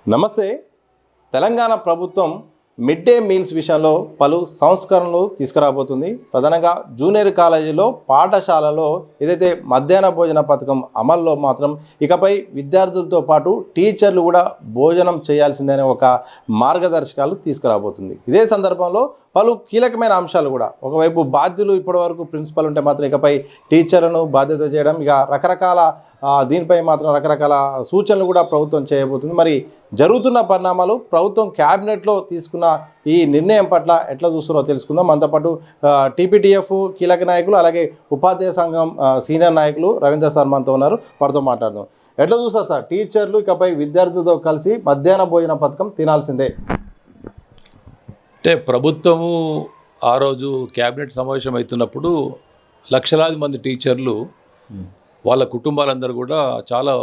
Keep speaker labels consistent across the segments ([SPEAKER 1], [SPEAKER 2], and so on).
[SPEAKER 1] నమస్తే. తెలంగాణ ప్రభుత్వం mid day meals విషయంలో పలు సంస్కరణలు తీసుకురాబోతుంది. ప్రధానంగా జూనియర్ కాలేజీలో పాఠశాలలో ఏదైతే మధ్యాహ్న భోజన పథకం అమల్లో మాత్రం ఇకపై విద్యార్థులతో పాటు టీచర్లు కూడా భోజనం చేయాల్సిందనే ఒక మార్గదర్శకాలు తీసుకురాబోతుంది. ఇదే సందర్భంలో పలు కీలకమైన అంశాలు కూడా, ఒకవైపు బాధ్యులు ఇప్పటివరకు ప్రిన్సిపల్ ఉంటే మాత్రం ఇకపై టీచర్లను బాధ్యత చేయడం, ఇక రకరకాల దీనిపై మాత్రం రకరకాల సూచనలు కూడా ప్రభుత్వం చేయబోతుంది. మరి జరుగుతున్న పరిణామాలు, ప్రభుత్వం క్యాబినెట్లో తీసుకున్న ఈ నిర్ణయం పట్ల ఎట్లా చూస్తారో తెలుసుకుందాం. మనతో పాటు టీపీటీఎఫ్ కీలక నాయకులు, అలాగే ఉపాధ్యాయ సంఘం సీనియర్ నాయకులు రవీంద్ర సార్ మనతో ఉన్నారు. వారితో మాట్లాడదాం. ఎట్లా చూస్తారు సార్, టీచర్లు ఇకపై విద్యార్థులతో కలిసి మధ్యాహ్న భోజన పథకం తినాల్సిందే?
[SPEAKER 2] అంటే ప్రభుత్వము ఆ రోజు క్యాబినెట్ సమావేశం అవుతున్నప్పుడు లక్షలాది మంది టీచర్లు వాళ్ళ కుటుంబాలందరూ కూడా చాలా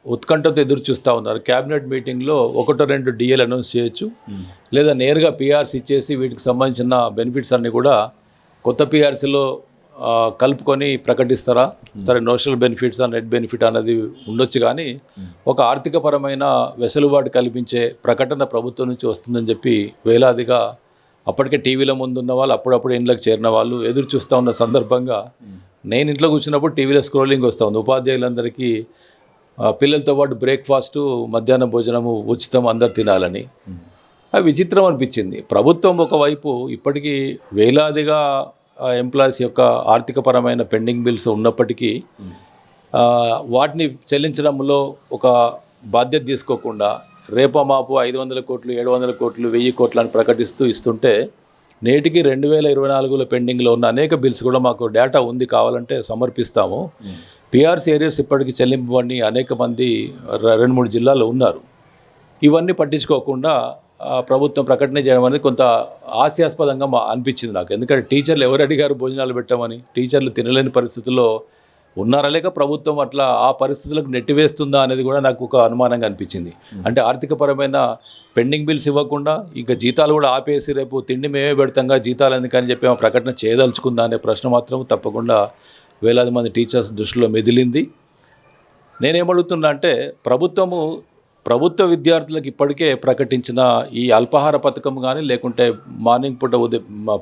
[SPEAKER 2] ఉత్కంఠతో ఎదురు చూస్తూ ఉన్నారు. క్యాబినెట్ మీటింగ్లో 1-2 డిఏలు అనౌన్స్ చేయొచ్చు, లేదా నేరుగా పిఆర్సీ ఇచ్చేసి వీటికి సంబంధించిన బెనిఫిట్స్ అన్నీ కూడా కొత్త పిఆర్సీలో కలుపుకొని ప్రకటిస్తారా, సరే నోషనల్ బెనిఫిట్స్ నెట్ బెనిఫిట్ అనేది ఉండొచ్చు, కానీ ఒక ఆర్థికపరమైన వెసులుబాటు కల్పించే ప్రకటన ప్రభుత్వం నుంచి వస్తుందని చెప్పి వేలాదిగా అప్పటికే టీవీల ముందు ఉన్న వాళ్ళు, అప్పుడప్పుడు ఇంట్లోకి చేరిన వాళ్ళు ఎదురు చూస్తూ ఉన్న సందర్భంగా నేను ఇంట్లో కూర్చున్నప్పుడు టీవీలో స్క్రోలింగ్ వస్తూ ఉంది. ఉపాధ్యాయులందరికీ పిల్లలతో పాటు బ్రేక్ఫాస్టు, మధ్యాహ్న భోజనము ఉచితం, అందరు తినాలని. అది విచిత్రం అనిపించింది. ప్రభుత్వం ఒకవైపు ఇప్పటికీ వేలాదిగా ఎంప్లాయీస్ యొక్క ఆర్థికపరమైన పెండింగ్ బిల్స్ ఉన్నప్పటికీ వాటిని చెల్లించడంలో ఒక బాధ్యత తీసుకోకుండా రేపో మాపు 500 కోట్లు, 700 కోట్లు, 1000 కోట్లు అని ప్రకటిస్తూ ఇస్తుంటే, నేటికి 2024లో పెండింగ్లో ఉన్న అనేక బిల్స్ కూడా మాకు డేటా ఉంది, కావాలంటే సమర్పిస్తాము. పిఆర్సీ ఏరియాస్ ఇప్పటికీ చెల్లింపబడి అనేక మంది 2-3 జిల్లాల్లో ఉన్నారు. ఇవన్నీ పట్టించుకోకుండా ప్రభుత్వం ప్రకటన చేయడం అనేది కొంత హాస్యాస్పదంగా అనిపించింది నాకు. ఎందుకంటే టీచర్లు ఎవరు అడిగారు భోజనాలు పెట్టామని? టీచర్లు తినలేని పరిస్థితుల్లో ఉన్నారా, లేక ప్రభుత్వం అట్లా ఆ పరిస్థితులకు నెట్టివేస్తుందా అనేది కూడా నాకు ఒక అనుమానంగా అనిపించింది. అంటే ఆర్థికపరమైన పెండింగ్ బిల్స్ ఇవ్వకుండా ఇంకా జీతాలు కూడా ఆపేసి రేపు తిండి మేమే పెడతాంగా, జీతాలు ఎందుకని చెప్పి ప్రకటన చేయదలుచుకుందా అనే ప్రశ్న మాత్రం తప్పకుండా వేలాది మంది టీచర్స్ దృష్టిలో మెదిలింది. నేనేమడుగుతున్నా అంటే, ప్రభుత్వ విద్యార్థులకు ఇప్పటికే ప్రకటించిన ఈ అల్పాహార పథకం కానీ, లేకుంటే మార్నింగ్ పూట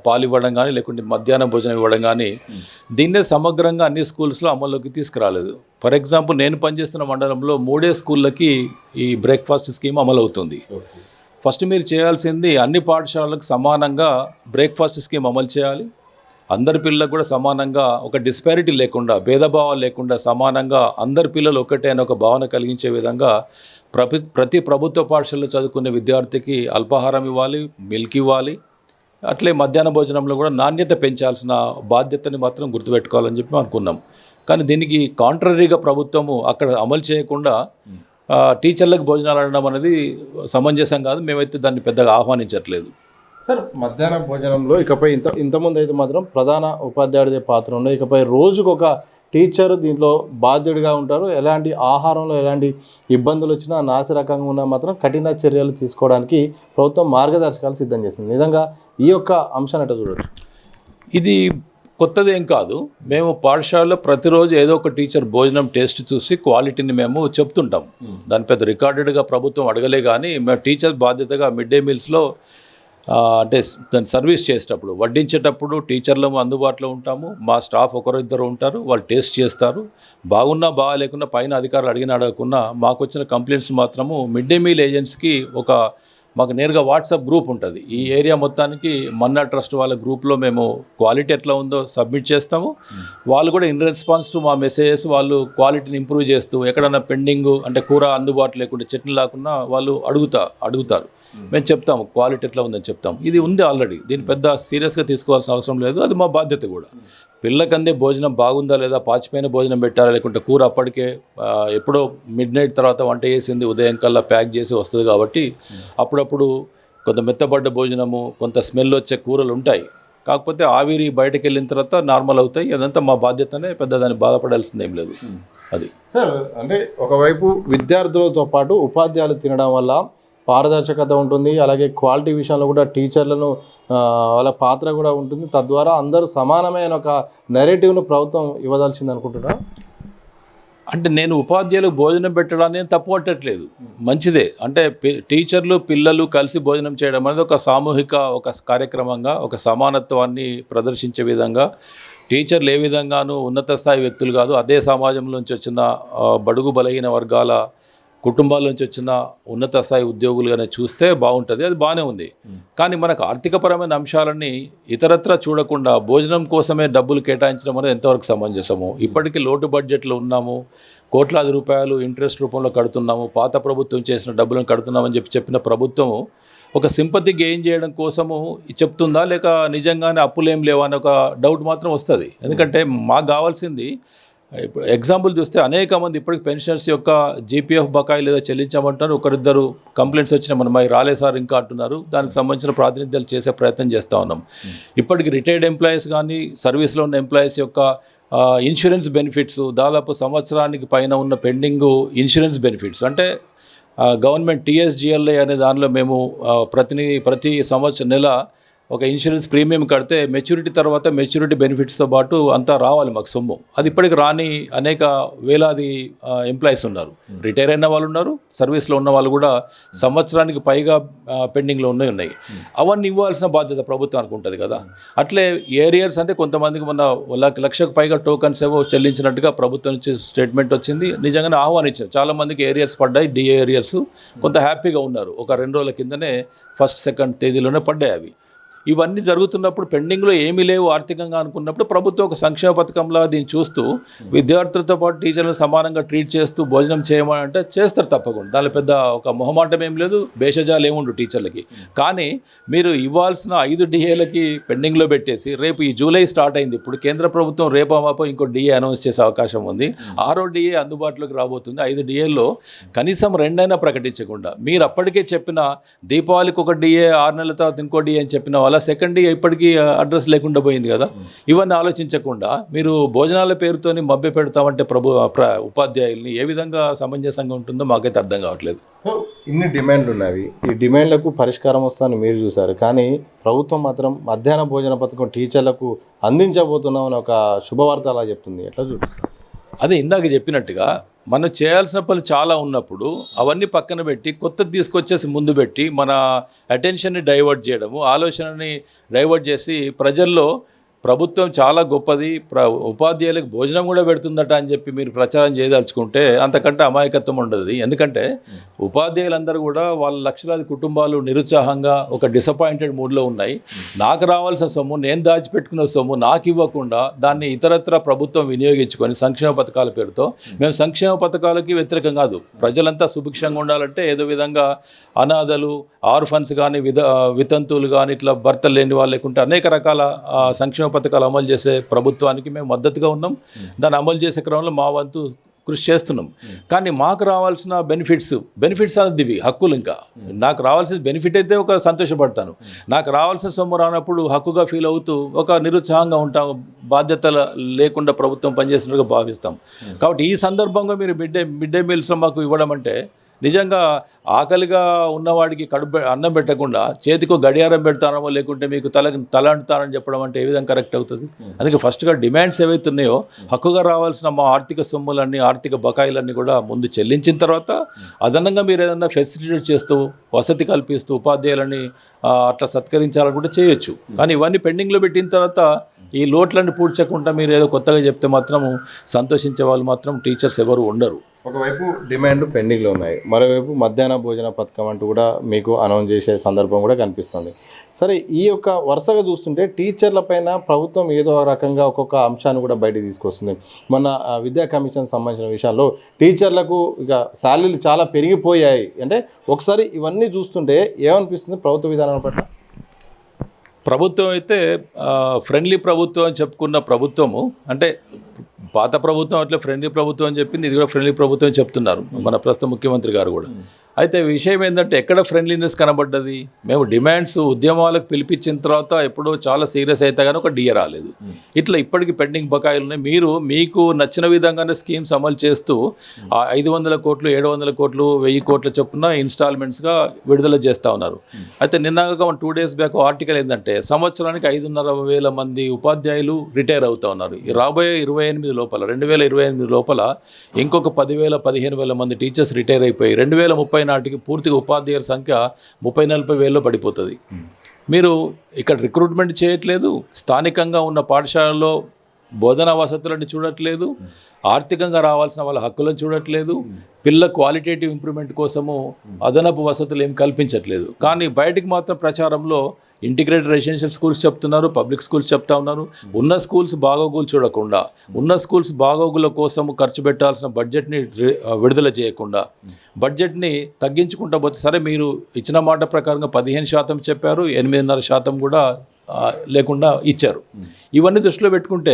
[SPEAKER 2] పాలు ఇవ్వడం కానీ, లేకుంటే మధ్యాహ్నం భోజనం ఇవ్వడం కానీ, దీన్నే సమగ్రంగా అన్ని స్కూల్స్లో అమల్లోకి తీసుకురాలేదు. ఫర్ ఎగ్జాంపుల్, నేను పనిచేస్తున్న మండలంలో 3 స్కూళ్ళకి ఈ బ్రేక్ఫాస్ట్ స్కీమ్ అమలు అవుతుంది. ఫస్ట్ మీరు చేయాల్సింది అన్ని పాఠశాలలకు సమానంగా బ్రేక్ఫాస్ట్ స్కీమ్ అమలు చేయాలి. అందరి పిల్లలకు కూడా సమానంగా, ఒక డిస్పారిటీ లేకుండా, భేదభావాలు లేకుండా సమానంగా అందరి పిల్లలు ఒకటే అని ఒక భావన కలిగించే విధంగా ప్రతి ప్రభుత్వ పాఠశాలలో చదువుకునే విద్యార్థికి అల్పాహారం ఇవ్వాలి, మిల్క్ ఇవ్వాలి. అట్లే మధ్యాహ్న భోజనంలో కూడా నాణ్యత పెంచాల్సిన బాధ్యతని మాత్రం గుర్తుపెట్టుకోవాలని చెప్పి అనుకున్నాం. కానీ దీనికి కాంట్రరీగా ప్రభుత్వము అక్కడ అమలు చేయకుండా టీచర్లకు భోజనాలు అనడం అనేది సమంజసం కాదు. మేమైతే దాన్ని పెద్దగా ఆహ్వానించట్లేదు.
[SPEAKER 1] సార్, మధ్యాహ్న భోజనంలో ఇకపై ఇంతకుముందు అయితే మాత్రం ప్రధాన ఉపాధ్యాయుడిదే పాత్ర ఉండే, ఇకపై రోజుకు ఒక టీచర్ దీంట్లో బాధ్యుడిగా ఉంటారు. ఎలాంటి ఆహారంలో ఎలాంటి ఇబ్బందులు వచ్చినా, నాసిరకంగా ఉన్నా మాత్రం కఠిన చర్యలు తీసుకోవడానికి ప్రభుత్వం మార్గదర్శకాలు సిద్ధం చేస్తుంది. నిజంగా ఈ యొక్క అంశాన్ని ఎట్లా చూడొచ్చు?
[SPEAKER 2] ఇది కొత్తదేం కాదు. మేము పాఠశాలలో ప్రతిరోజు ఏదో ఒక టీచర్ భోజనం టేస్ట్ చూసి క్వాలిటీని మేము చెప్తుంటాం. దాని పెద్ద రికార్డెడ్గా ప్రభుత్వం అడగలే, కానీ మేము టీచర్ బాధ్యతగా మిడ్ డే మీల్స్లో అంటే దాన్ని సర్వీస్ చేసేటప్పుడు, వడ్డించేటప్పుడు టీచర్లు అందుబాటులో ఉంటాము. మా స్టాఫ్ 1-2 ఉంటారు, వాళ్ళు టేస్ట్ చేస్తారు. బాగున్నా బాగాలేకున్నా పైన అధికారులు అడగకుండా మాకు వచ్చిన కంప్లైంట్స్ మాత్రము మిడ్ డే మీల్ ఏజెంట్స్కి మాకు నేరుగా వాట్సాప్ గ్రూప్ ఉంటుంది. ఈ ఏరియా మొత్తానికి మన్నా ట్రస్ట్ వాళ్ళ గ్రూప్లో మేము క్వాలిటీ ఎట్లా ఉందో సబ్మిట్ చేస్తాము. వాళ్ళు కూడా ఇన్ రెస్పాన్స్ టు మా మెసేజెస్ వాళ్ళు క్వాలిటీని ఇంప్రూవ్ చేస్తూ, ఎక్కడన్నా పెండింగ్ అంటే కూర అందుబాటులో లేకుండా, చట్నీ లేకుండా వాళ్ళు అడుగుతారు. మేము చెప్తాము క్వాలిటీ ఎట్లా ఉందని చెప్తాము. ఇది ఉంది ఆల్రెడీ, దీన్ని పెద్ద సీరియస్గా తీసుకోవాల్సిన అవసరం లేదు. అది మా బాధ్యత కూడా. పిల్లకందే భోజనం బాగుందా లేదా, పాచిపోయిన భోజనం పెట్టారా, లేకుంటే కూర అప్పటికే ఎప్పుడో మిడ్-నైట్ తర్వాత వంట చేసింది ఉదయం కల్లా ప్యాక్ చేసి వస్తుంది కాబట్టి అప్పుడప్పుడు కొంత మెత్తబడ్డ భోజనము, కొంత స్మెల్ వచ్చే కూరలు ఉంటాయి. కాకపోతే ఆవిరి బయటకు వెళ్ళిన తర్వాత నార్మల్ అవుతాయి. అదంతా మా బాధ్యతనే, పెద్ద దాన్ని బాధపడాల్సింది ఏం లేదు. అది
[SPEAKER 1] సార్, అంటే ఒకవైపు విద్యార్థులతో పాటు ఉపాధ్యాయులు తినడం వల్ల పారదర్శకత ఉంటుంది, అలాగే క్వాలిటీ విషయంలో కూడా టీచర్లను వాళ్ళ పాత్ర కూడా ఉంటుంది. తద్వారా అందరూ సమానమైన ఒక నెరేటివ్ను ప్రభుత్వం ఇవ్వదలిచింది అనుకుంటున్నా.
[SPEAKER 2] అంటే నేను ఉపాధ్యాయులకు భోజనం పెట్టడాన్ని తప్పు పట్టట్లేదు, మంచిదే. అంటే టీచర్లు పిల్లలు కలిసి భోజనం చేయడం అనేది ఒక సామూహిక ఒక కార్యక్రమంగా, ఒక సమానత్వాన్ని ప్రదర్శించే విధంగా, టీచర్లు ఏ విధంగానూ ఉన్నత స్థాయి వ్యక్తులు కాదు, అదే సమాజంలోంచి వచ్చిన బడుగు బలహీన వర్గాల కుటుంబాల నుంచి వచ్చిన ఉన్నత స్థాయి ఉద్యోగులుగానే చూస్తే బాగుంటుంది, అది బాగానే ఉంది. కానీ మనకు ఆర్థికపరమైన అంశాలన్నీ ఇతరత్రా చూడకుండా భోజనం కోసమే డబ్బులు కేటాయించడం అనేది ఎంతవరకు సమంజసము? ఇప్పటికీ లోటు బడ్జెట్లో ఉన్నాము, కోట్లాది రూపాయలు ఇంట్రెస్ట్ రూపంలో కడుతున్నాము, పాత ప్రభుత్వం చేసిన డబ్బులను కడుతున్నామని చెప్పిన ప్రభుత్వము ఒక సింపతి గెయిన్ చేయడం కోసము చెప్తుందా, లేక నిజంగానే అప్పులేం లేవా అని ఒక డౌట్ మాత్రం వస్తుంది. ఎందుకంటే మాకు కావాల్సింది, ఇప్పుడు ఎగ్జాంపుల్ చూస్తే అనేక మంది ఇప్పటికి పెన్షనర్స్ యొక్క జీపీఎఫ్ బకాయిలు ఏదో చెల్లించామంటారు, ఒకరిద్దరు కంప్లైంట్స్ వచ్చినా మనం అవి రాలే సార్ ఇంకా అంటున్నారు. దానికి సంబంధించిన ప్రాతినిధ్యాలు చేసే ప్రయత్నం చేస్తూ ఉన్నాం. ఇప్పటికి రిటైర్డ్ ఎంప్లాయీస్ కానీ సర్వీస్లో ఉన్న ఎంప్లాయీస్ యొక్క ఇన్సూరెన్స్ బెనిఫిట్స్, దాదాపు సంవత్సరానికి పైన ఉన్న పెండింగ్ ఇన్సూరెన్స్ బెనిఫిట్స్, అంటే గవర్నమెంట్ టీఎస్జిఎల్ఐ అనే దానిలో మేము ప్రతి సంవత్సరం నెల ఒక ఇన్సూరెన్స్ ప్రీమియం కడితే మెచ్యూరిటీ తర్వాత మెచ్యూరిటీ బెనిఫిట్స్తో పాటు అంతా రావాలి మాకు సొమ్ము. అది ఇప్పటికి రాని అనేక వేలాది ఎంప్లాయీస్ ఉన్నారు. రిటైర్ అయిన వాళ్ళు ఉన్నారు, సర్వీస్లో ఉన్న వాళ్ళు కూడా సంవత్సరానికి పైగా పెండింగ్లో ఉన్నాయి. అవన్నీ ఇవ్వాల్సిన బాధ్యత ప్రభుత్వానికి ఉంటుంది కదా. అట్లే ఏరియర్స్ అంటే కొంతమందికి మన లక్షకు పైగా టోకన్స్ ఏవో చెల్లించినట్టుగా ప్రభుత్వం నుంచి స్టేట్మెంట్ వచ్చింది. నిజంగానే ఆహ్వానించారు, చాలామందికి ఏరియర్స్ పడ్డాయి, డిఏ ఏరియర్స్. కొంత హ్యాపీగా ఉన్నారు. ఒక 2 రోజుల కిందనే 1st, 2nd తేదీలోనే పడ్డాయి అవి. ఇవన్నీ జరుగుతున్నప్పుడు పెండింగ్లో ఏమీ లేవు ఆర్థికంగా అనుకున్నప్పుడు ప్రభుత్వం ఒక సంక్షేమ పథకంలా దీన్ని చూస్తూ విద్యార్థులతో పాటు టీచర్లను సమానంగా ట్రీట్ చేస్తూ భోజనం చేయమని అంటే చేస్తారు తప్పకుండా. దానిలో పెద్ద ఒక మొహమాటం ఏం లేదు, భేషజాలు ఏముండు టీచర్లకి. కానీ మీరు ఇవ్వాల్సిన 5 డిఏలకి పెండింగ్లో పెట్టేసి రేపు ఈ జూలై స్టార్ట్ అయింది, ఇప్పుడు కేంద్ర ప్రభుత్వం రేపమాపో ఇంకో డిఏ అనౌన్స్ చేసే అవకాశం ఉంది. 6వ డిఏ అందుబాటులోకి రాబోతుంది. 5 డిఏల్లో కనీసం 2 ప్రకటించకుండా మీరు అప్పటికే చెప్పిన దీపావళికి ఒక డిఏ, 6 నెలల తర్వాత ఇంకో డిఏ అని చెప్పిన వాళ్ళ 2nd ఇప్పటికీ అడ్రస్ లేకుండా పోయింది కదా. ఇవన్నీ ఆలోచించకుండా మీరు భోజనాల పేరుతోని మభ్య పెడతామంటే ఉపాధ్యాయుల్ని ఏ విధంగా సమంజసంగా ఉంటుందో మాకైతే అర్థం కావట్లేదు.
[SPEAKER 1] ఇన్ని డిమాండ్లు ఉన్నవి, ఈ డిమాండ్లకు పరిష్కారం వస్తుందని మీరు చూశారు, కానీ ప్రభుత్వం మాత్రం మధ్యాహ్న భోజన పథకం టీచర్లకు అందించబోతున్నామని ఒక శుభవార్త అలా చెప్తుంది. ఎట్లా చూస్తారు?
[SPEAKER 2] అదే ఇందాక చెప్పినట్టుగా మనం చేయాల్సిన పనులు చాలా ఉన్నప్పుడు అవన్నీ పక్కన పెట్టి కొత్తది తీసుకొచ్చేసి ముందు పెట్టి మన అటెన్షన్ని డైవర్ట్ చేయడము, ఆలోచనని డైవర్ట్ చేసి ప్రజల్లో ప్రభుత్వం చాలా గొప్పది, ఉపాధ్యాయులకు భోజనం కూడా పెడుతుందట అని చెప్పి మీరు ప్రచారం చేయదలుచుకుంటే అంతకంటే అమాయకత్వం ఉండదు. ఎందుకంటే ఉపాధ్యాయులందరూ కూడా వాళ్ళ లక్షలాది కుటుంబాలు నిరుత్సాహంగా ఒక డిసప్పాయింటెడ్ మూడ్లో ఉన్నాయి. నాకు రావాల్సిన సొమ్ము, నేను దాచిపెట్టుకున్న సొమ్ము నాకు ఇవ్వకుండా దాన్ని ఇతరత్ర ప్రభుత్వం వినియోగించుకొని సంక్షేమ పథకాల పేరుతో, మేము సంక్షేమ పథకాలకి వ్యతిరేకం కాదు, ప్రజలంతా సుభిక్షంగా ఉండాలంటే ఏదో విధంగా అనాథలు, ఆర్ఫన్స్ కానీ వితంతువులు కానీ ఇట్లా భర్తలు లేని వాళ్ళు లేకుంటే అనేక రకాల సంక్షేమ పథకాలు అమలు చేసే ప్రభుత్వానికి మేము మద్దతుగా ఉన్నాం. దాన్ని అమలు చేసే క్రమంలో మా వంతు కృషి చేస్తున్నాం. కానీ మాకు రావాల్సిన బెనిఫిట్స్ అనేది ఇవి హక్కులు. ఇంకా నాకు రావాల్సిన బెనిఫిట్ అయితే ఒక సంతోషపడతాను, నాకు రావాల్సిన సొమ్ము రానప్పుడు హక్కుగా ఫీల్ అవుతూ ఒక నిరుత్సాహంగా ఉంటాం, బాధ్యత లేకుండా ప్రభుత్వం పనిచేస్తున్నట్టుగా భావిస్తాం. కాబట్టి ఈ సందర్భంగా మీరు మిడ్ డే మీల్స్లో మాకు ఇవ్వడం అంటే నిజంగా ఆకలిగా ఉన్నవాడికి అన్నం పెట్టకుండా చేతికో గడియారం పెడతానో లేకుంటే మీకు తల అంటుతానని చెప్పడం అంటే ఏ విధంగా కరెక్ట్ అవుతుంది? అందుకే ఫస్ట్గా డిమాండ్స్ ఏవైతే ఉన్నాయో హక్కుగా రావాల్సిన మా ఆర్థిక సొమ్ములన్నీ, ఆర్థిక బకాయిలన్నీ కూడా ముందు చెల్లించిన తర్వాత అదనంగా మీరు ఏదైనా ఫెసిలిటేట్ చేస్తూ వసతి కల్పిస్తూ ఉపాధ్యాయులని అట్లా సత్కరించాలని కూడా చేయొచ్చు. కానీ ఇవన్నీ పెండింగ్లో పెట్టిన తర్వాత ఈ లోట్లన్నీ పూడ్చకుండా మీరు ఏదో కొత్తగా చెప్తే మాత్రము సంతోషించే వాళ్ళు మాత్రం టీచర్స్ ఎవరు ఉండరు.
[SPEAKER 1] ఒకవైపు డిమాండ్ పెండింగ్లో ఉన్నాయి, మరోవైపు మధ్యాహ్న భోజన పథకం అంటూ కూడా మీకు అనౌన్స్ చేసే సందర్భం కూడా కనిపిస్తుంది. సరే, ఈ యొక్క వరుసగా చూస్తుంటే టీచర్ల పైన ప్రభుత్వం ఏదో రకంగా ఒక్కొక్క అంశాన్ని కూడా బయటకు తీసుకొస్తుంది. మన విద్యా కమిషన్ సంబంధించిన విషయాల్లో టీచర్లకు ఇక శాలరీలు చాలా పెరిగిపోయాయి. అంటే ఒకసారి ఇవన్నీ చూస్తుంటే ఏమనిపిస్తుంది ప్రభుత్వ విధానం పట్ల?
[SPEAKER 2] ప్రభుత్వం అయితే ఫ్రెండ్లీ ప్రభుత్వం అని చెప్పుకున్న ప్రభుత్వము, అంటే పాత ప్రభుత్వం అట్లా ఫ్రెండ్లీ ప్రభుత్వం అని చెప్పింది, ఇది కూడా ఫ్రెండ్లీ ప్రభుత్వం అని చెప్తున్నారు మన ప్రస్తుత ముఖ్యమంత్రి గారు కూడా. అయితే విషయం ఏంటంటే ఎక్కడ ఫ్రెండ్లీనెస్ కనబడ్డది? మేము డిమాండ్స్ ఉద్యమాలకు పిలిపించిన తర్వాత ఎప్పుడో చాలా సీరియస్ అయితే కానీ ఒక డిఏ రాలేదు. ఇట్లా ఇప్పటికీ పెండింగ్ బకాయిలు ఉన్నాయి. మీరు మీకు నచ్చిన విధంగానే స్కీమ్స్ అమలు చేస్తూ 500 కోట్లు 700 కోట్లు 1000 కోట్ల చొప్పున ఇన్స్టాల్మెంట్స్గా విడుదల చేస్తూ ఉన్నారు. అయితే నిన్నగా 2 days బ్యాక్ ఆర్టికల్ ఏంటంటే సంవత్సరానికి 5,500 మంది ఉపాధ్యాయులు రిటైర్ అవుతూ ఉన్నారు. రాబోయే 2028 లోపల ఇంకొక 10,000 15,000 మంది టీచర్స్ రిటైర్ అయిపోయి 2030 నాటికి పూర్తిగా ఉపాధ్యాయుల సంఖ్య 30-40 వేలలో పడిపోతుంది. మీరు ఇక్కడ రిక్రూట్మెంట్ చేయట్లేదు, స్థానికంగా ఉన్న పాఠశాలలో బోధనా వసతులను చూడట్లేదు, ఆర్థికంగా రావాల్సిన వాళ్ళ హక్కులను చూడట్లేదు, పిల్లల క్వాలిటేటివ్ ఇంప్రూవ్మెంట్ కోసము అదనపు వసతులు ఏం కల్పించట్లేదు. కానీ బయటికి మాత్రం ప్రచారంలో ఇంటిగ్రేటెడ్ రెసిడెన్షియల్ స్కూల్స్ చెప్తున్నారు, పబ్లిక్ స్కూల్స్ చెప్తా ఉన్నారు. ఉన్న స్కూల్స్ బాగోగులు చూడకుండా, ఉన్న స్కూల్స్ బాగోగుల కోసం ఖర్చు పెట్టాల్సిన బడ్జెట్ని విడుదల చేయకుండా, బడ్జెట్ని తగ్గించుకుంటా పోతే, సరే మీరు ఇచ్చిన మాట ప్రకారంగా 15% చెప్పారు, 8.5% కూడా లేకుండా ఇచ్చారు. ఇవన్నీ దృష్టిలో పెట్టుకుంటే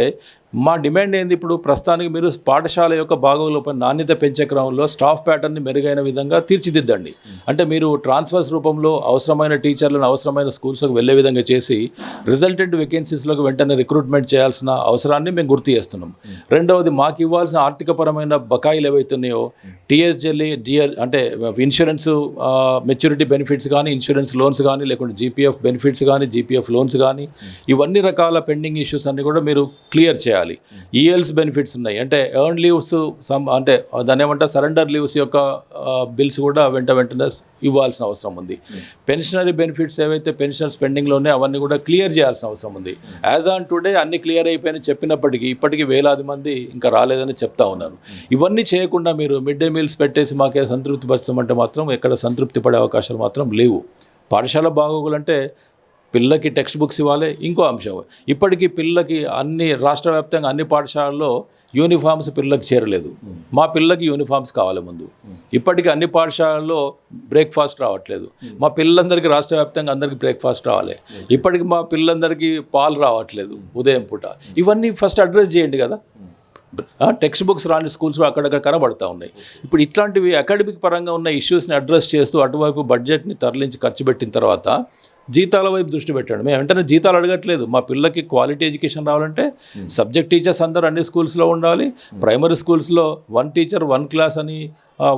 [SPEAKER 2] మా డిమాండ్ ఏంది? ఇప్పుడు ప్రస్తుతానికి మీరు పాఠశాల యొక్క బాగోగులపై నాణ్యత పెంచే క్రమంలో స్టాఫ్ ప్యాటర్న్ని మెరుగైన విధంగా తీర్చిదిద్దండి. అంటే మీరు ట్రాన్స్ఫర్స్ రూపంలో అవసరమైన టీచర్లను అవసరమైన స్కూల్స్కి వెళ్ళే విధంగా చేసి రిజల్టెంట్ వేకెన్సీస్లోకి వెంటనే రిక్రూట్మెంట్ చేయాల్సిన అవసరాన్ని మేము గుర్తు చేస్తున్నాం. రెండవది, మాకు ఇవ్వాల్సిన ఆర్థికపరమైన బకాయిలు ఏవైతున్నాయో టీఎస్జెల్ అంటే ఇన్సూరెన్స్ మెచ్యూరిటీ బెనిఫిట్స్ కానీ, ఇన్సూరెన్స్ లోన్స్ కానీ, లేకుంటే జీపీఎఫ్ బెనిఫిట్స్ కానీ, జీపీఎఫ్ లోన్స్ కానీ, ఇవన్నీ రకాల పెండింగ్ ఇష్యూస్ అన్నీ కూడా మీరు క్లియర్ చేయాలి. ఈఎల్స్ బెనిఫిట్స్ ఉన్నాయి, అంటే ఎర్న్ లీవ్స్, అంటే దాన్ని ఏమంటారు సరెండర్ లీవ్స్ యొక్క బిల్స్ కూడా వెంటనే ఇవ్వాల్సిన అవసరం ఉంది. పెన్షనరీ బెనిఫిట్స్ ఏవైతే పెన్షనర్స్ పెండింగ్లో ఉన్నాయో అవన్నీ కూడా క్లియర్ చేయాల్సిన అవసరం ఉంది. యాజ్ ఆన్ టుడే అన్ని క్లియర్ అయిపోయినాయి చెప్పినప్పటికీ ఇప్పటికీ వేలాది మంది ఇంకా రాలేదని చెప్తా ఉన్నారు. ఇవన్నీ చేయకుండా మీరు మిడ్ డే మీల్స్ పెట్టేసి మాకే సంతృప్తి పరచమంటే మాత్రం ఎక్కడ సంతృప్తి పడే అవకాశాలు మాత్రం లేవు. పాఠశాల బాగోగులంటే పిల్లలకి టెక్స్ట్ బుక్స్ ఇవ్వాలి. ఇంకో అంశం, ఇప్పటికీ పిల్లలకి రాష్ట్ర వ్యాప్తంగా అన్ని పాఠశాలల్లో యూనిఫామ్స్ పిల్లలకి చేరలేదు. మా పిల్లలకి యూనిఫామ్స్ కావాలి ముందు. ఇప్పటికీ అన్ని పాఠశాలల్లో బ్రేక్ఫాస్ట్ రావట్లేదు. మా పిల్లలందరికీ రాష్ట్ర వ్యాప్తంగా అందరికీ బ్రేక్ఫాస్ట్ రావాలి. ఇప్పటికి మా పిల్లలందరికీ పాలు రావట్లేదు ఉదయం పూట. ఇవన్నీ ఫస్ట్ అడ్రస్ చేయండి కదా. టెక్స్ట్ బుక్స్ రాని స్కూల్స్ అక్కడక్కడ కనబడతా ఉన్నాయి. ఇప్పుడు ఇట్లాంటివి అకాడమిక్ పరంగా ఉన్న ఇష్యూస్ని అడ్రస్ చేస్తూ అటువైపు బడ్జెట్ని తరలించి ఖర్చు పెట్టిన తర్వాత జీతాల వైపు దృష్టి పెట్టండి. మేము వెంటనే జీతాలు అడగట్లేదు. మా పిల్లలకి క్వాలిటీ ఎడ్యుకేషన్ రావాలంటే సబ్జెక్ట్ టీచర్స్ అందరూ అన్ని స్కూల్స్లో ఉండాలి. ప్రైమరీ స్కూల్స్లో 1 టీచర్ 1 క్లాస్ అని,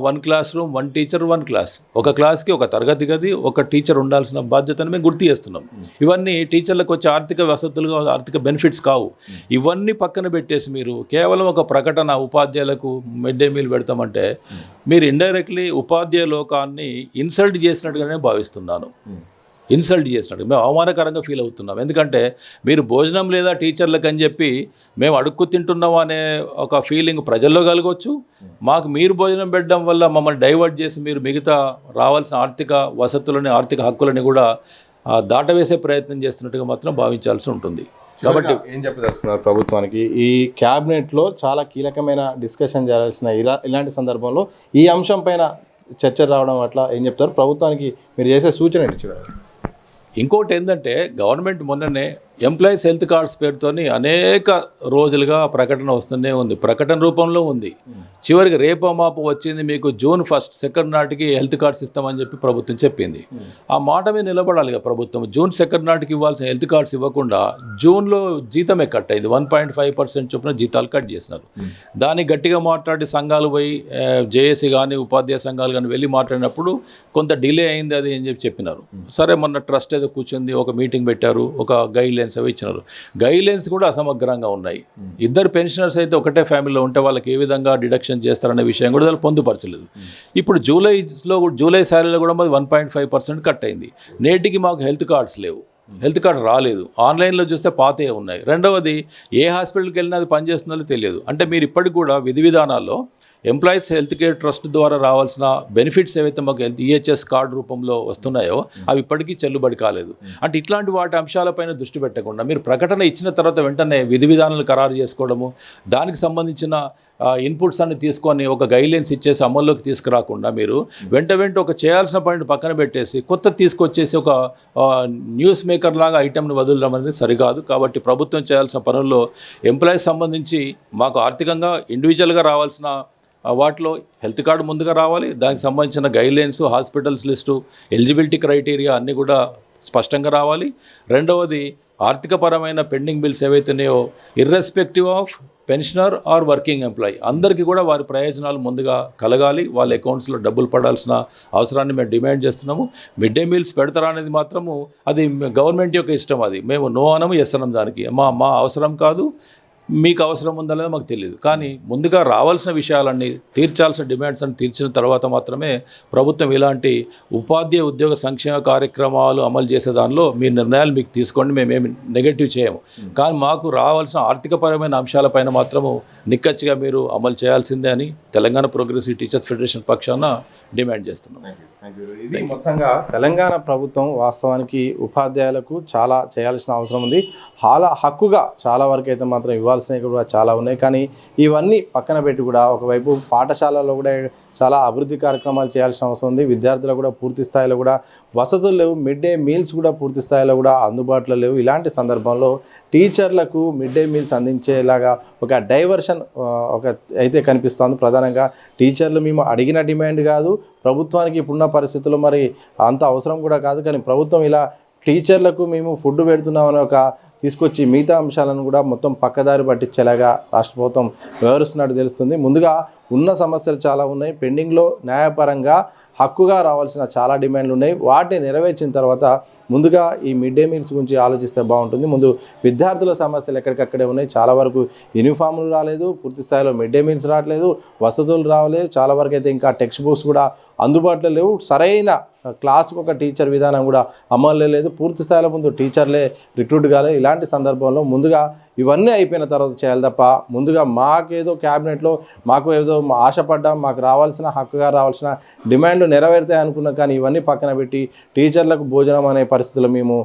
[SPEAKER 2] 1 క్లాస్ రూమ్ 1 టీచర్ 1 క్లాస్, ఒక క్లాస్కి ఒక తరగతి గది, ఒక టీచర్ ఉండాల్సిన బాధ్యతను మేము గుర్తు చేస్తున్నాం. ఇవన్నీ టీచర్లకు వచ్చే ఆర్థిక వసతులుగా, ఆర్థిక బెనిఫిట్స్ కావు. ఇవన్నీ పక్కన పెట్టేసి మీరు కేవలం ఒక ప్రకటన ఉపాధ్యాయులకు మిడ్ డే మీల్ పెడతామంటే మీరు ఇండైరెక్ట్లీ ఉపాధ్యాయ లోకాన్ని ఇన్సల్ట్ చేసినట్టుగానే భావిస్తున్నాను. ఇన్సల్ట్ చేసినట్టు మేము అవమానకరంగా ఫీల్ అవుతున్నాం. ఎందుకంటే మీరు భోజనం లేదా టీచర్లకు అని చెప్పి మేము అడుక్కు తింటున్నాం అనే ఒక ఫీలింగ్ ప్రజల్లో కలగవచ్చు. మాకు మీరు భోజనం పెట్టడం వల్ల మమ్మల్ని డైవర్ట్ చేసి మీరు మిగతా రావాల్సిన ఆర్థిక వసతులని, ఆర్థిక హక్కులని కూడా దాటవేసే ప్రయత్నం చేస్తున్నట్టుగా మాత్రం భావించాల్సి ఉంటుంది.
[SPEAKER 1] కాబట్టి ఏం చెప్పదలుచుకున్నారు ప్రభుత్వానికి? ఈ క్యాబినెట్లో చాలా కీలకమైన డిస్కషన్ చేయాల్సిన ఇలాంటి సందర్భంలో ఈ అంశం పైన చర్చ రావడం అట్లా ఏం చెప్తారు? ప్రభుత్వానికి మీరు చేసే సూచన ఇచ్చారు.
[SPEAKER 2] ఇంకోటి ఏంటంటే గవర్నమెంట్ మొన్ననే ఎంప్లాయీస్ హెల్త్ కార్డ్స్ పేరుతోని అనేక రోజులుగా ప్రకటన వస్తూనే ఉంది. ప్రకటన రూపంలో ఉంది. చివరికి రేపో మాపు వచ్చింది మీకు June 1, 2 నాటికి హెల్త్ కార్డ్స్ ఇస్తామని చెప్పి ప్రభుత్వం చెప్పింది. ఆ మాట మీద నిలబడాలి కదా ప్రభుత్వం. June 2 నాటికి ఇవ్వాల్సిన హెల్త్ కార్డ్స్ ఇవ్వకుండా జూన్లో జీతమే కట్ అయింది. 1.5% చొప్పున జీతాలు కట్ చేసినారు. దాన్ని గట్టిగా మాట్లాడి సంఘాలు పోయి జేఏసీ కానీ ఉపాధ్యాయ సంఘాలు కానీ వెళ్ళి మాట్లాడినప్పుడు కొంత డిలే అయింది అది అని చెప్పినారు. సరే మొన్న ట్రస్ట్ ఏదో కూర్చుంది, ఒక మీటింగ్ పెట్టారు, ఒక గైడ్ లైన్స్ అవి ఇచ్చినారు. గైడ్ లైన్స్ కూడా అసమగ్రంగా ఉన్నాయి. ఇద్దరు పెన్షనర్స్ అయితే ఒకటే ఫ్యామిలీలో ఉంటే వాళ్ళకి ఏ విధంగా డిడక్షన్ చేస్తారనే విషయం కూడా వాళ్ళు పొందుపరచలేదు. ఇప్పుడు జూలై శాలరీలో కూడా మాది 1.5% కట్ అయింది. నేటికి మాకు హెల్త్ కార్డ్స్ లేవు, హెల్త్ కార్డ్ రాలేదు. ఆన్లైన్లో చూస్తే పాతే ఉన్నాయి. రెండవది, ఏ హాస్పిటల్కి వెళ్ళినా అది పనిచేస్తుందో తెలియదు. అంటే మీరు ఇప్పటికి కూడా విధి విధానాల్లో ఎంప్లాయీస్ హెల్త్ కేర్ ట్రస్ట్ ద్వారా రావాల్సిన బెనిఫిట్స్ ఏవైతే మాకు ఈహెచ్ఎస్ కార్డు రూపంలో వస్తున్నాయో అవి ఇప్పటికీ చెల్లుబడి కాలేదు. అంటే ఇట్లాంటి వాటి అంశాలపైన దృష్టి పెట్టకుండా మీరు ప్రకటన ఇచ్చిన తర్వాత వెంటనే విధి విధానాలు ఖరారు చేసుకోవడము, దానికి సంబంధించిన ఇన్పుట్స్ అన్ని తీసుకొని ఒక గైడ్లైన్స్ ఇచ్చేసి అమల్లోకి తీసుకురాకుండా మీరు వెంట ఒక చేయాల్సిన పనిని పక్కన పెట్టేసి కొత్త తీసుకొచ్చేసి ఒక న్యూస్ మేకర్ లాగా ఐటెంని వదలడం అనేది సరికాదు. కాబట్టి ప్రభుత్వం చేయాల్సిన పనుల్లో ఎంప్లాయీస్ సంబంధించి మాకు ఆర్థికంగా ఇండివిజువల్గా రావాల్సిన వాటిలో హెల్త్ కార్డు ముందుగా రావాలి, దానికి సంబంధించిన guidelines, hospitals list, eligibility criteria అన్నీ కూడా స్పష్టంగా రావాలి. రెండవది ఆర్థికపరమైన పెండింగ్ బిల్స్ ఏవైతున్నాయో irrespective of pensioner or working employee అందరికీ కూడా వారి ప్రయోజనాలు ముందుగా కలగాలి. వాళ్ళ అకౌంట్స్లో డబ్బులు పడాల్సిన అవసరాన్ని మేము డిమాండ్ చేస్తున్నాము. మిడ్ డే మీల్స్ పెడతారా అనేది మాత్రము అది గవర్నమెంట్ యొక్క ఇష్టం. అది మేము నో అనము, ఎస్ అనం. దానికి మా అవసరం కాదు, మీకు అవసరం ఉందా లేదో మాకు తెలియదు. కానీ ముందుగా రావాల్సిన విషయాలన్నీ, తీర్చాల్సిన డిమాండ్స్ అన్ని తీర్చిన తర్వాత మాత్రమే ప్రభుత్వం ఇలాంటి ఉపాధ్యాయ ఉద్యోగ సంక్షేమ కార్యక్రమాలు అమలు చేసే దానిలో మీ నిర్ణయాలు మీకు తీసుకోండి, మేమేమి నెగటివ్ చేయము. కానీ మాకు రావాల్సిన ఆర్థికపరమైన అంశాలపైన మాత్రము నిక్కచ్చిగా మీరు అమలు చేయాల్సిందే అని తెలంగాణ ప్రోగ్రెసివ్ టీచర్స్ ఫెడరేషన్ పక్షాన డిమాండ్ చేస్తున్నాం.
[SPEAKER 1] ఇది మొత్తంగా తెలంగాణ ప్రభుత్వం వాస్తవానికి ఉపాధ్యాయులకు చాలా చేయాల్సిన అవసరం ఉంది. హక్కుగా చాలా వరకు అయితే మాత్రం ఇవ్వాల్సినవి కూడా చాలా ఉన్నాయి. కానీ ఇవన్నీ పక్కన పెట్టి కూడా ఒకవైపు పాఠశాలలో కూడా చాలా అభివృద్ధి కార్యక్రమాలు చేయాల్సిన అవసరం ఉంది. విద్యార్థులకు కూడా పూర్తి స్థాయిలో కూడా వసతులు లేవు, మిడ్ డే మీల్స్ కూడా పూర్తి స్థాయిలో కూడా అందుబాటులో లేవు. ఇలాంటి సందర్భంలో టీచర్లకు మిడ్ డే మీల్స్ అందించేలాగా ఒక డైవర్షన్ అయితే కనిపిస్తుంది. ప్రధానంగా టీచర్లు మేము అడిగిన డిమాండ్ కాదు, ప్రభుత్వానికి ఇప్పుడున్న పరిస్థితుల్లో మరి అంత అవసరం కూడా కాదు. కానీ ప్రభుత్వం ఇలా టీచర్లకు మేము ఫుడ్ పెడుతున్నామని తీసుకొచ్చి మిగతా అంశాలను కూడా మొత్తం పక్కదారి పట్టించేలాగా రాష్ట్ర ప్రభుత్వం వ్యవహరిస్తున్నట్టు తెలుస్తుంది. ముందుగా ఉన్న సమస్యలు చాలా ఉన్నాయి. పెండింగ్లో న్యాయపరంగా హక్కుగా రావాల్సిన చాలా డిమాండ్లు ఉన్నాయి. వాటిని నెరవేర్చిన తర్వాత ముందుగా ఈ మిడ్ డే మీల్స్ గురించి ఆలోచిస్తే బాగుంటుంది. ముందు విద్యార్థుల సమస్యలు ఎక్కడికక్కడే ఉన్నాయి. చాలా వరకు యూనిఫామ్లు రాలేదు, పూర్తి స్థాయిలో మిడ్ డే మీల్స్ రావట్లేదు, వసతులు రావలేదు. చాలా వరకు అయితే ఇంకా టెక్స్ట్ బుక్స్ కూడా అందుబాటులో లేవు. సరైన క్లాస్కి ఒక టీచర్ విధానం కూడా అమలు లేదు. పూర్తి స్థాయిలో ముందు టీచర్లే రిక్రూట్ కాలేదు. ఇలాంటి సందర్భంలో ముందుగా ఇవన్నీ అయిపోయిన తర్వాత చేయాలి తప్ప ముందుగా మాకేదో క్యాబినెట్లో మాకు ఏదో ఆశపడ్డాం, మాకు రావాల్సిన హక్కుగా రావాల్సిన డిమాండ్లు నెరవేరుతాయి అనుకున్నాం. కానీ ఇవన్నీ పక్కన పెట్టి టీచర్లకు భోజనం అనే పరిస్థితుల్లో మేము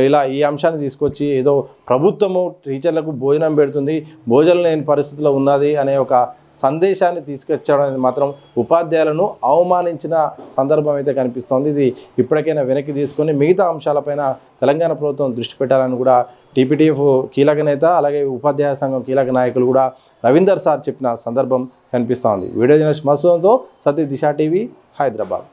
[SPEAKER 1] ఇలా ఈ అంశాన్ని తీసుకొచ్చి ఏదో ప్రభుత్వము టీచర్లకు భోజనం పెడుతుంది, భోజనం లేని పరిస్థితిలో ఉన్నది అనే ఒక సందేశాన్ని తీసుకొచ్చడం అనేది మాత్రం ఉపాధ్యాయులను అవమానించిన సందర్భం అయితే కనిపిస్తోంది. ఇది ఇప్పటికైనా వెనక్కి తీసుకొని మిగతా అంశాలపైన తెలంగాణ ప్రభుత్వం దృష్టి పెట్టాలని కూడా టీపీటీఎఫ్ కీలక నేత అలాగే ఉపాధ్యాయ సంఘం కీలక నాయకులు కూడా రవీందర్ సార్ చెప్పిన సందర్భం కనిపిస్తోంది. వీడియో జర్నలిస్ట్ మసూదంతో సతీష్, దిశ టీవీ, హైదరాబాద్.